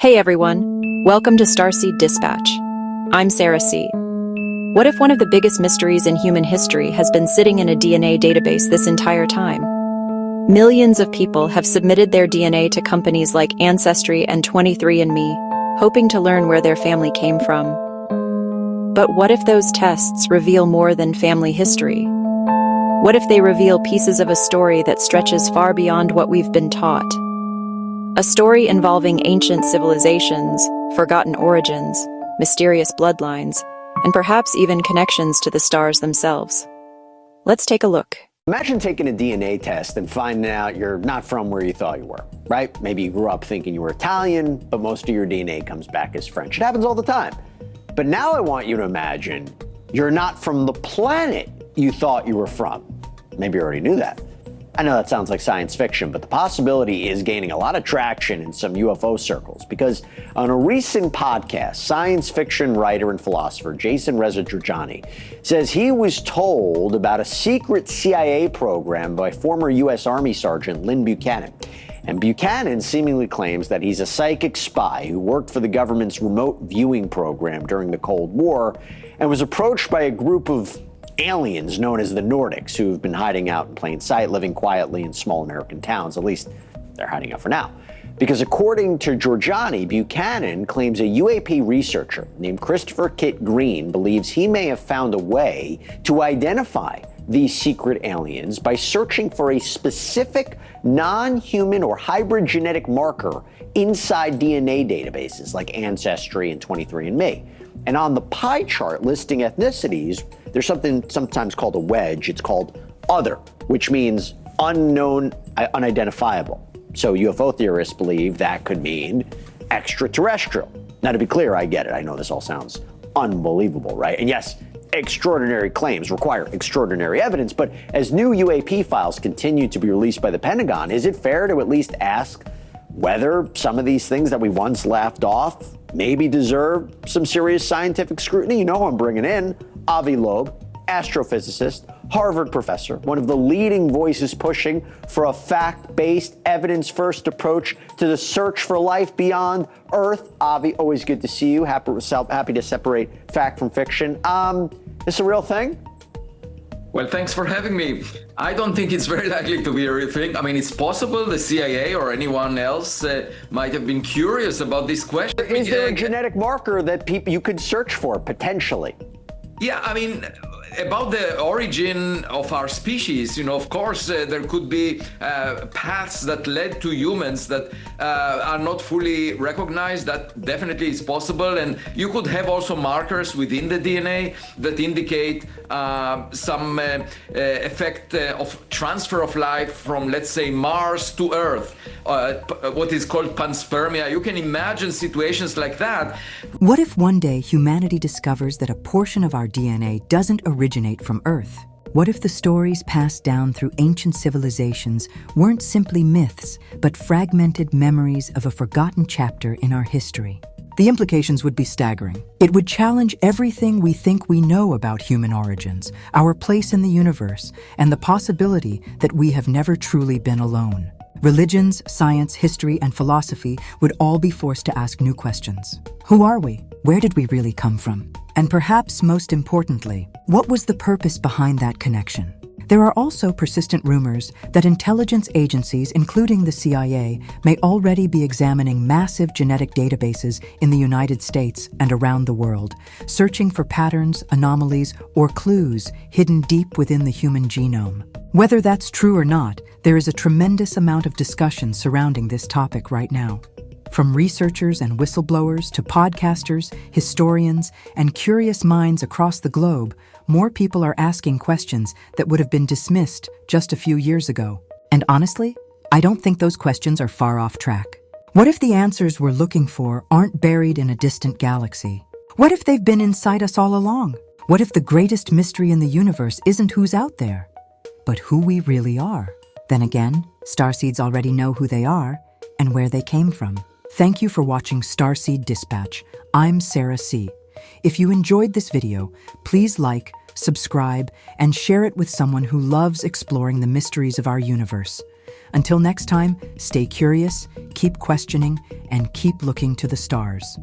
Hey everyone, welcome to Starseed Dispatch. I'm Sarah C. What if one of the biggest mysteries in human history has been sitting in a DNA database this entire time? Millions of people have submitted their DNA to companies like Ancestry and 23andMe, hoping to learn where their family came from. But what if those tests reveal more than family history? What if they reveal pieces of a story that stretches far beyond what we've been taught? A story involving ancient civilizations, forgotten origins, mysterious bloodlines, and perhaps even connections to the stars themselves. Let's take a look. Imagine taking a DNA test and finding out you're not from where you thought you were, right? Maybe you grew up thinking you were Italian, but most of your DNA comes back as French. It happens all the time. But now I want you to imagine you're not from the planet you thought you were from. Maybe you already knew that. I know that sounds like science fiction, but the possibility is gaining a lot of traction in some UFO circles because on a recent podcast, science fiction writer and philosopher Jason Rezajani says he was told about a secret CIA program by former U.S. Army Sergeant Lynn Buchanan. And Buchanan seemingly claims that he's a psychic spy who worked for the government's remote viewing program during the Cold War and was approached by a group of aliens known as the Nordics, who've been hiding out in plain sight, living quietly in small American towns. At least they're hiding out for now. Because according to Georgiani, Buchanan claims a UAP researcher named Christopher Kit Green believes he may have found a way to identify these secret aliens by searching for a specific non-human or hybrid genetic marker inside DNA databases like Ancestry and 23andMe. And on the pie chart listing ethnicities, there's something sometimes called a wedge. It's called other, which means unknown, unidentifiable. So UFO theorists believe that could mean extraterrestrial. Now, to be clear, I get it. I know this all sounds unbelievable, right? And yes, extraordinary claims require extraordinary evidence, but as new UAP files continue to be released by the Pentagon, is it fair to at least ask whether some of these things that we once laughed off maybe deserve some serious scientific scrutiny? You know who I'm bringing in. Avi Loeb, astrophysicist, Harvard professor, one of the leading voices pushing for a fact-based, evidence-first approach to the search for life beyond Earth. Avi, always good to see you. Happy to separate fact from fiction. This a real thing? Well, thanks for having me. I don't think it's very likely to be a real thing. I mean, it's possible the CIA or anyone else might have been curious about this question. Is there a genetic marker that you could search for, potentially? Yeah, I mean, about the origin of our species, of course, there could be paths that led to humans that are not fully recognized. That definitely is possible. And you could have also markers within the DNA that indicate some effect of transfer of life from, let's say, Mars to Earth, what is called panspermia. You can imagine situations like that. What if one day humanity discovers that a portion of our DNA doesn't originate from Earth? What if the stories passed down through ancient civilizations weren't simply myths, but fragmented memories of a forgotten chapter in our history? The implications would be staggering. It would challenge everything we think we know about human origins, our place in the universe, and the possibility that we have never truly been alone. Religions, science, history, and philosophy would all be forced to ask new questions. Who are we? Where did we really come from? And perhaps most importantly, what was the purpose behind that connection? There are also persistent rumors that intelligence agencies, including the CIA, may already be examining massive genetic databases in the United States and around the world, searching for patterns, anomalies, or clues hidden deep within the human genome. Whether that's true or not, there is a tremendous amount of discussion surrounding this topic right now. From researchers and whistleblowers to podcasters, historians, and curious minds across the globe, more people are asking questions that would have been dismissed just a few years ago. And honestly, I don't think those questions are far off track. What if the answers we're looking for aren't buried in a distant galaxy? What if they've been inside us all along? What if the greatest mystery in the universe isn't who's out there, but who we really are? Then again, starseeds already know who they are and where they came from. Thank you for watching Starseed Dispatch. I'm Sarah C. If you enjoyed this video, please like, subscribe, and share it with someone who loves exploring the mysteries of our universe. Until next time, stay curious, keep questioning, and keep looking to the stars.